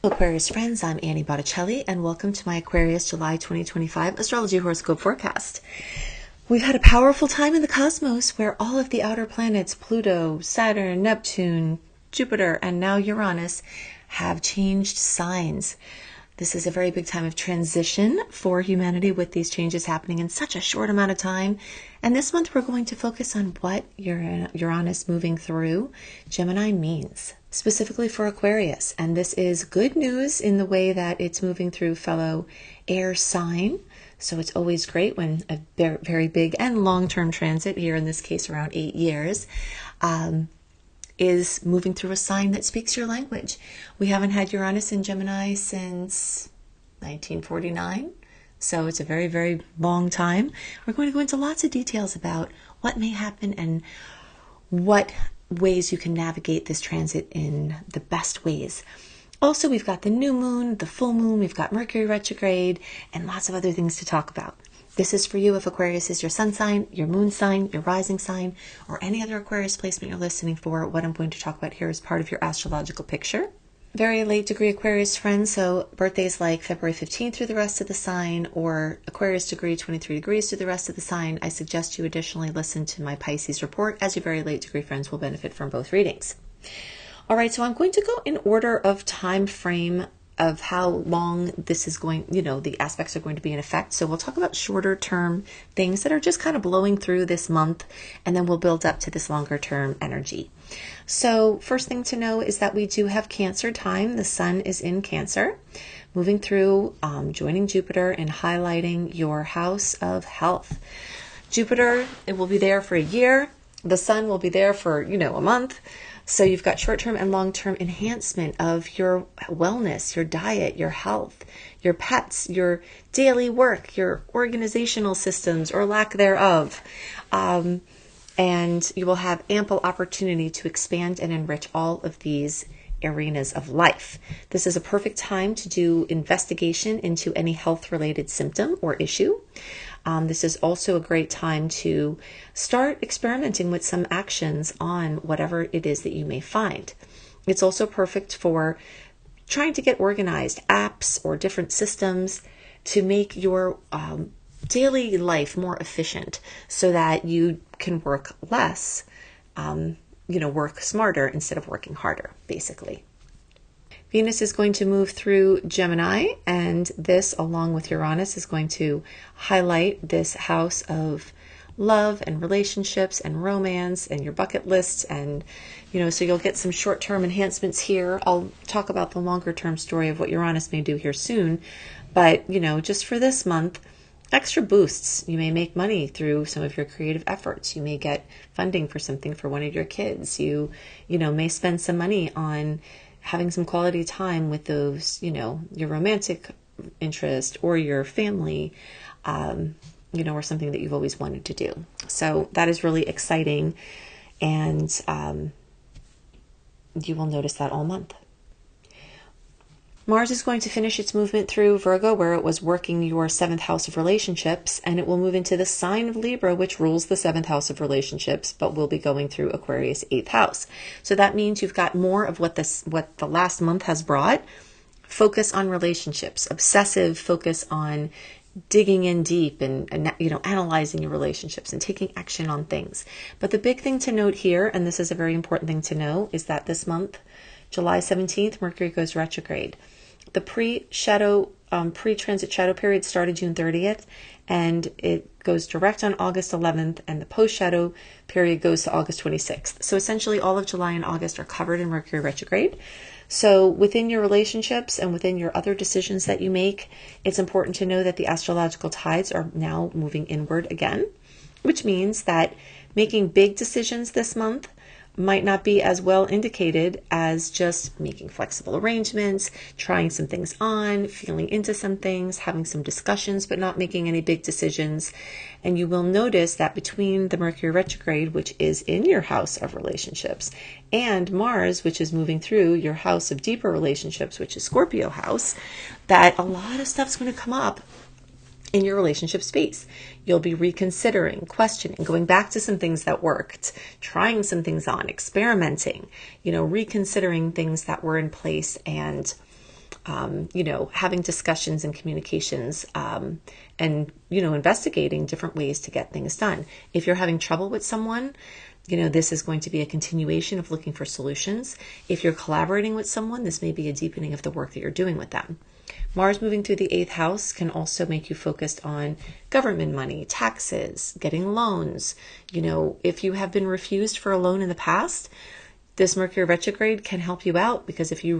Aquarius friends, I'm Annie Botticelli, and welcome to my Aquarius July 2025 astrology horoscope forecast. We've had a powerful time in the cosmos where all of the outer planets, Pluto, Saturn, Neptune, Jupiter, and now Uranus, have changed signs. This is a very big time of transition for humanity with these changes happening in such a short amount of time. And this month we're going to focus on what Uranus moving through Gemini means, specifically for Aquarius. And this is good news in the way that it's moving through fellow air sign. So it's always great when a very big and long-term transit, here in this case around 8 years, is moving through a sign that speaks your language. We haven't had Uranus in Gemini since 1949, so it's a very, very long time. We're going to go into lots of details about what may happen and what ways you can navigate this transit in the best ways. Also, we've got the new moon, the full moon, we've got Mercury retrograde, and lots of other things to talk about. This is for you if Aquarius is your sun sign, your moon sign, your rising sign, or any other Aquarius placement you're listening for. What I'm going to talk about here is part of your astrological picture. Very late degree Aquarius friends, so birthdays like February 15th through the rest of the sign, or Aquarius degree 23 degrees through the rest of the sign, I suggest you additionally listen to my Pisces report, as your very late degree friends will benefit from both readings. All right, so I'm going to go in order of time frame of how long this is going, the aspects are going to be in effect. So we'll talk about shorter term things that are just kind of blowing through this month, and then we'll build up to this longer term energy. So first thing to know is that we do have Cancer time. The sun is in Cancer, moving through, joining Jupiter and highlighting your house of health. Jupiter, it will be there for a year. The sun will be there for, a month. So you've got short-term and long-term enhancement of your wellness, your diet, your health, your pets, your daily work, your organizational systems or lack thereof. And you will have ample opportunity to expand and enrich all of these arenas of life. This is a perfect time to do investigation into any health-related symptom or issue. This is also a great time to start experimenting with some actions on whatever it is that you may find. It's also perfect for trying to get organized, apps or different systems to make your daily life more efficient so that you can work less, work smarter instead of working harder, basically. Venus is going to move through Gemini, and this, along with Uranus, is going to highlight this house of love and relationships and romance and your bucket lists. And, so you'll get some short-term enhancements here. I'll talk about the longer-term story of what Uranus may do here soon. But, just for this month, extra boosts. You may make money through some of your creative efforts. You may get funding for something for one of your kids. You may spend some money on having some quality time with those, your romantic interest or your family, or something that you've always wanted to do. So that is really exciting. And you will notice that all month. Mars is going to finish its movement through Virgo, where it was working your 7th house of relationships, and it will move into the sign of Libra, which rules the 7th house of relationships, but will be going through Aquarius 8th house. So that means you've got more of what the last month has brought. Focus on relationships, obsessive focus on digging in deep and analyzing your relationships and taking action on things. But the big thing to note here, and this is a very important thing to know, is that this month, July 17th, Mercury goes retrograde. The pre-transit shadow period started June 30th, and it goes direct on August 11th, and the post-shadow period goes to August 26th. So essentially all of July and August are covered in Mercury retrograde. So within your relationships and within your other decisions that you make, it's important to know that the astrological tides are now moving inward again, which means that making big decisions this month might not be as well indicated as just making flexible arrangements, trying some things on, feeling into some things, having some discussions, but not making any big decisions. And you will notice that between the Mercury retrograde, which is in your house of relationships, and Mars, which is moving through your house of deeper relationships, which is Scorpio house, that a lot of stuff's going to come up in your relationship space. You'll be reconsidering, questioning, going back to some things that worked, trying some things on, experimenting, reconsidering things that were in place and having discussions and communications, and, investigating different ways to get things done. If you're having trouble with someone, this is going to be a continuation of looking for solutions. If you're collaborating with someone, this may be a deepening of the work that you're doing with them. Mars moving through the 8th house can also make you focused on government money, taxes, getting loans. If you have been refused for a loan in the past, this Mercury retrograde can help you out, because if you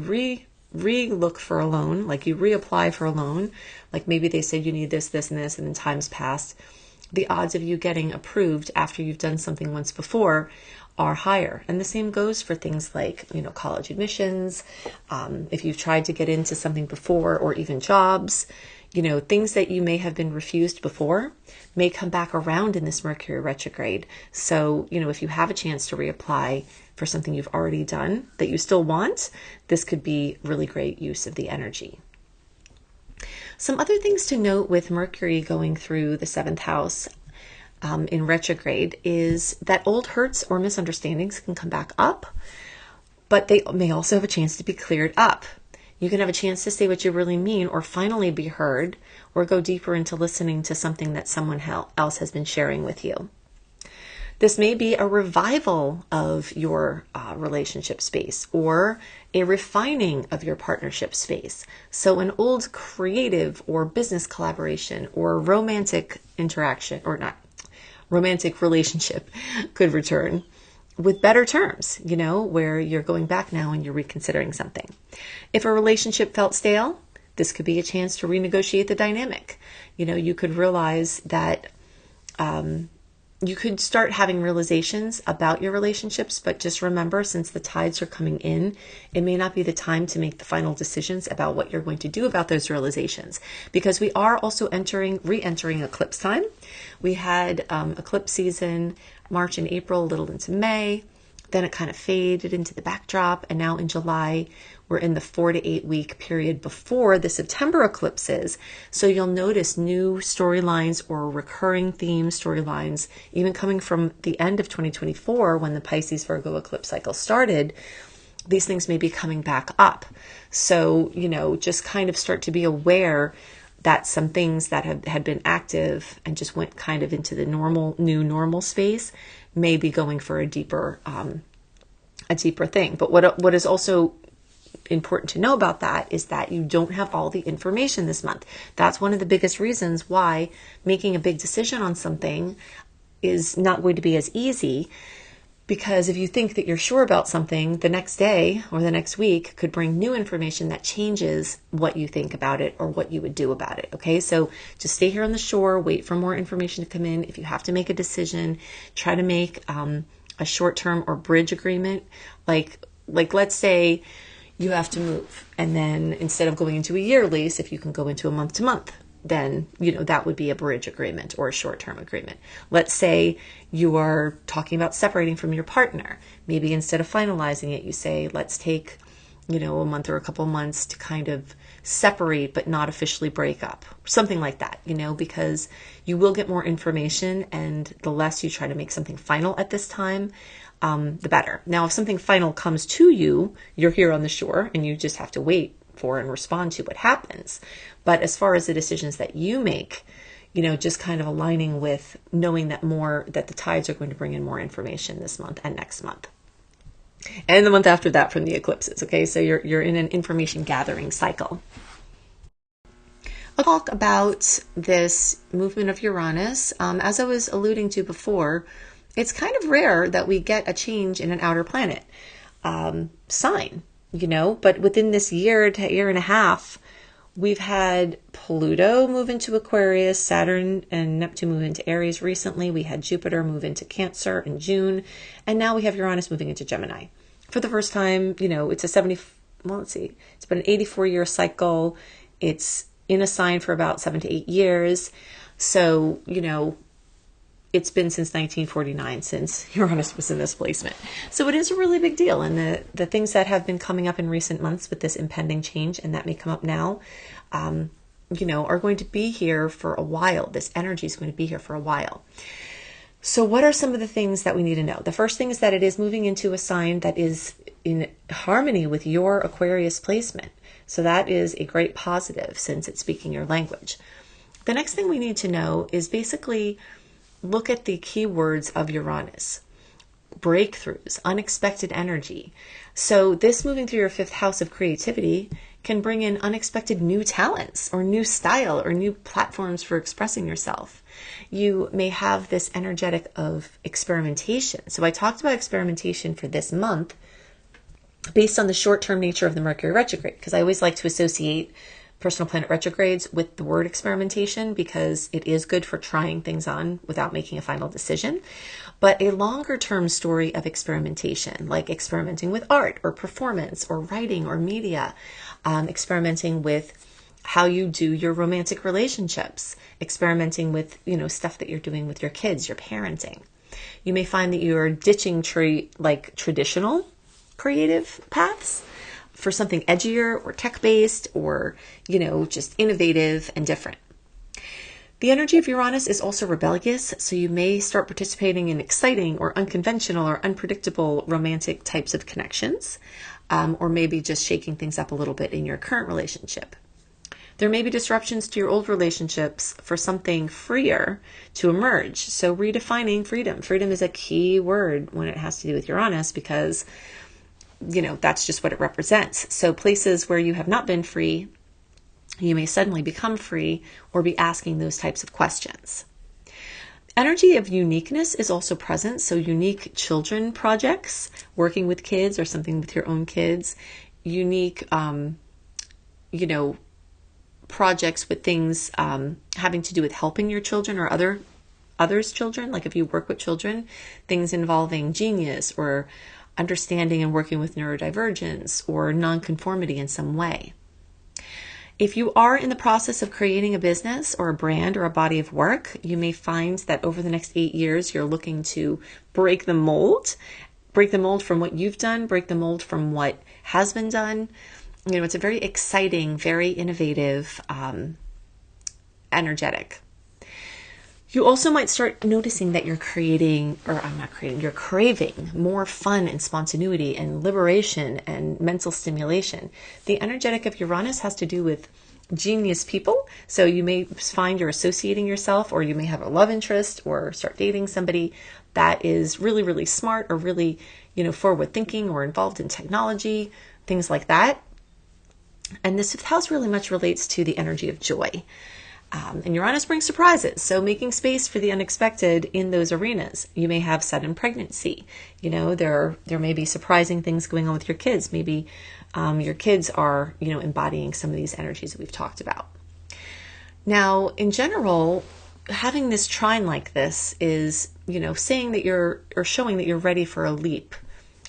re-look for a loan, like you reapply for a loan, like maybe they said you need this, this, and this, and then time's passed, the odds of you getting approved after you've done something once before are higher. And the same goes for things like, college admissions. If you've tried to get into something before, or even jobs, things that you may have been refused before may come back around in this Mercury retrograde. So, if you have a chance to reapply for something you've already done that you still want, this could be really great use of the energy. Some other things to note with Mercury going through the 7th house in retrograde is that old hurts or misunderstandings can come back up, but they may also have a chance to be cleared up. You can have a chance to say what you really mean, or finally be heard, or go deeper into listening to something that someone else has been sharing with you. This may be a revival of your relationship space, or a refining of your partnership space. So an old creative or business collaboration or romantic interaction, or not romantic relationship, could return with better terms, where you're going back now and you're reconsidering something. If a relationship felt stale, this could be a chance to renegotiate the dynamic. You could realize that you could start having realizations about your relationships, but just remember, since the tides are coming in, it may not be the time to make the final decisions about what you're going to do about those realizations, because we are also re-entering eclipse time. We had eclipse season March and April, a little into May. Then it kind of faded into the backdrop. And now in July, we're in the 4 to 8 week period before the September eclipses. So you'll notice new storylines or recurring theme storylines, even coming from the end of 2024 when the Pisces Virgo eclipse cycle started. These things may be coming back up. So, just kind of start to be aware that some things that had been active and just went kind of into the new normal space may be going for a deeper thing. But what is also important to know about that is that you don't have all the information this month. That's one of the biggest reasons why making a big decision on something is not going to be as easy, because if you think that you're sure about something, the next day or the next week could bring new information that changes what you think about it or what you would do about it. Okay, so just stay here on the shore, wait for more information to come in. If you have to make a decision, try to make a short-term or bridge agreement. Like let's say you have to move, and then instead of going into a year lease, if you can go into a month-to-month, then that would be a bridge agreement or a short-term agreement. Let's say you are talking about separating from your partner. Maybe instead of finalizing it, you say, let's take a month or a couple of months to kind of separate but not officially break up, something like that, because you will get more information, and the less you try to make something final at this time, the better. Now, if something final comes to you, you're here on the shore and you just have to wait for and respond to what happens. But as far as the decisions that you make, just kind of aligning with knowing that the tides are going to bring in more information this month and next month. And the month after that from the eclipses. Okay, so you're in an information gathering cycle. I'll talk about this movement of Uranus. As I was alluding to before, it's kind of rare that we get a change in an outer planet sign, but within this year to year and a half, we've had Pluto move into Aquarius, Saturn and Neptune move into Aries recently. We had Jupiter move into Cancer in June, and now we have Uranus moving into Gemini. For the first time, it's a it's been an 84-year cycle. It's in a sign for about 7 to 8 years. So, it's been since 1949 since Uranus was in this placement. So it is a really big deal. And the things that have been coming up in recent months with this impending change, and that may come up now, are going to be here for a while. This energy is going to be here for a while. So what are some of the things that we need to know? The first thing is that it is moving into a sign that is in harmony with your Aquarius placement. So that is a great positive since it's speaking your language. The next thing we need to know is basically look at the keywords of Uranus. Breakthroughs, unexpected energy. So this moving through your fifth house of creativity can bring in unexpected new talents or new style or new platforms for expressing yourself. You may have this energetic of experimentation. So I talked about experimentation for this month based on the short-term nature of the Mercury retrograde, because I always like to associate personal planet retrogrades with the word experimentation because it is good for trying things on without making a final decision. But a longer term story of experimentation, like experimenting with art or performance or writing or media, experimenting with how you do your romantic relationships, experimenting with, stuff that you're doing with your kids, your parenting. You may find that you're ditching traditional creative paths for something edgier or tech-based or, just innovative and different. The energy of Uranus is also rebellious, so you may start participating in exciting or unconventional or unpredictable romantic types of connections, or maybe just shaking things up a little bit in your current relationship. There may be disruptions to your old relationships for something freer to emerge. So redefining freedom. Freedom is a key word when it has to do with Uranus because that's just what it represents. So places where you have not been free, you may suddenly become free or be asking those types of questions. Energy of uniqueness is also present. So unique children projects, working with kids or something with your own kids, unique, projects with things having to do with helping your children or others' children. Like if you work with children, things involving genius or understanding and working with neurodivergence or nonconformity in some way. If you are in the process of creating a business or a brand or a body of work, you may find that over the next 8 years, you're looking to break the mold from what you've done, break the mold from what has been done. It's a very exciting, very innovative, energetic. You also might start noticing that you're craving more fun and spontaneity and liberation and mental stimulation. The energetic of Uranus has to do with genius people. So you may find you're associating yourself, or you may have a love interest or start dating somebody that is really, really smart or really, forward thinking or involved in technology, things like that. And this fifth house really much relates to the energy of joy. And Uranus brings surprises. So making space for the unexpected in those arenas. You may have sudden pregnancy. There may be surprising things going on with your kids. Maybe your kids are, embodying some of these energies that we've talked about. Now, in general, having this trine like this is, saying that or showing that you're ready for a leap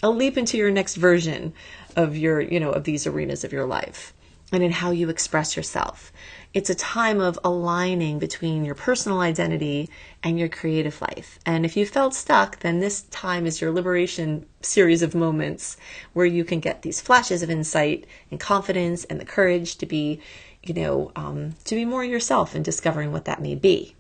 into your next version of your, of these arenas of your life and in how you express yourself. It's a time of aligning between your personal identity and your creative life. And if you felt stuck, then this time is your liberation series of moments where you can get these flashes of insight and confidence and the courage to be, to be more yourself and discovering what that may be.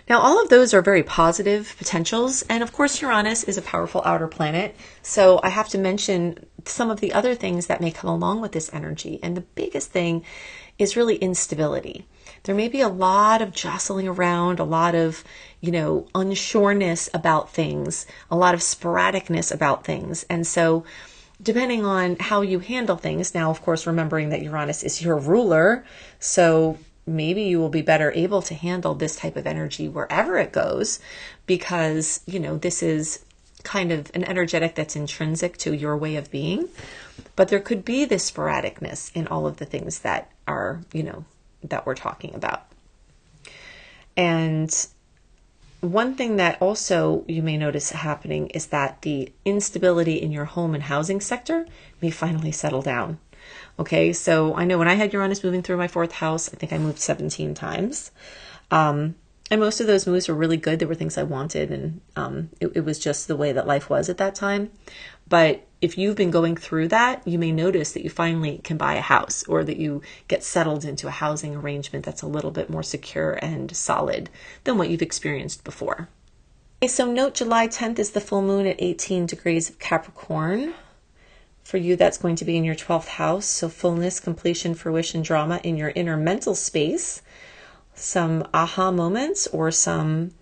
Now, all of those are very positive potentials. And of course, Uranus is a powerful outer planet. So I have to mention some of the other things that may come along with this energy. And the biggest thing is really instability. There may be a lot of jostling around, a lot of, unsureness about things, a lot of sporadicness about things. And so depending on how you handle things, now, of course, remembering that Uranus is your ruler, so maybe you will be better able to handle this type of energy wherever it goes because, this is kind of an energetic that's intrinsic to your way of being. But there could be this sporadicness in all of the things that are, that we're talking about. And one thing that also you may notice happening is that the instability in your home and housing sector may finally settle down. Okay, so I know when I had Uranus moving through my fourth house, I think I moved 17 times. And most of those moves were really good. There were things I wanted, and it was just the way that life was at that time. But if you've been going through that, you may notice that you finally can buy a house or that you get settled into a housing arrangement that's a little bit more secure and solid than what you've experienced before. Okay, so note July 10th is the full moon at 18 degrees of Capricorn. For you, that's going to be in your 12th house. So fullness, completion, fruition, drama in your inner mental space. Some aha moments or some,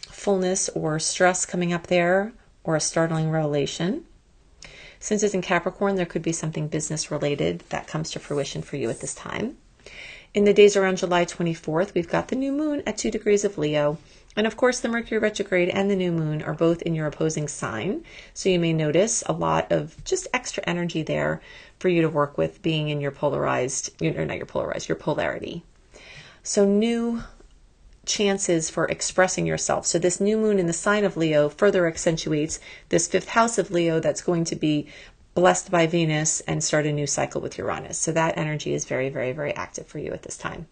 fullness or stress coming up there, or a startling revelation. Since it's in Capricorn, there could be something business related that comes to fruition for you at this time. In the days around July 24th, we've got the new moon at 2 degrees of Leo. And of course, the Mercury retrograde and the new moon are both in your opposing sign. So you may notice a lot of just extra energy there for you to work with being in your your polarity. So new chances for expressing yourself. So this new moon in the sign of Leo further accentuates this 5th house of Leo that's going to be blessed by Venus and start a new cycle with Uranus. So that energy is very, very, very active for you at this time.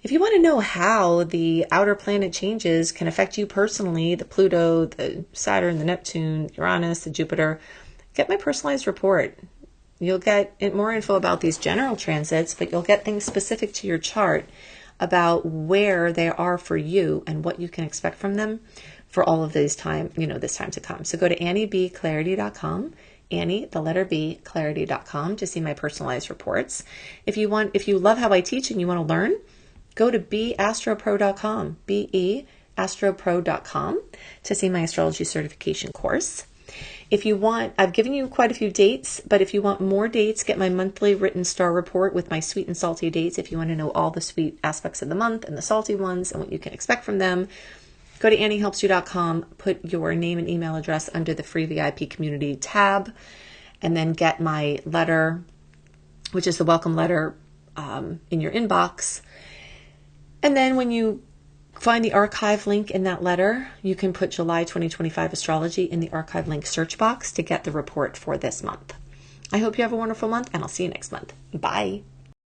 If you want to know how the outer planet changes can affect you personally, the Pluto, the Saturn, the Neptune, Uranus, the Jupiter, get my personalized report. You'll get more info about these general transits, but you'll get things specific to your chart about where they are for you and what you can expect from them for all of this time to come. So go to AnnieBClarity.com, Annie, the letter B, clarity.com to see my personalized reports. If you love how I teach and you want to learn, go to beastropro.com, beastropro.com to see my astrology certification course. If you want, I've given you quite a few dates, but if you want more dates, get my monthly written star report with my sweet and salty dates. If you want to know all the sweet aspects of the month and the salty ones and what you can expect from them, go to anniehelpsyou.com, put your name and email address under the free VIP community tab, and then get my letter, which is the welcome letter, in your inbox. And then when you find the archive link in that letter, you can put July 2025 astrology in the archive link search box to get the report for this month. I hope you have a wonderful month, and I'll see you next month. Bye.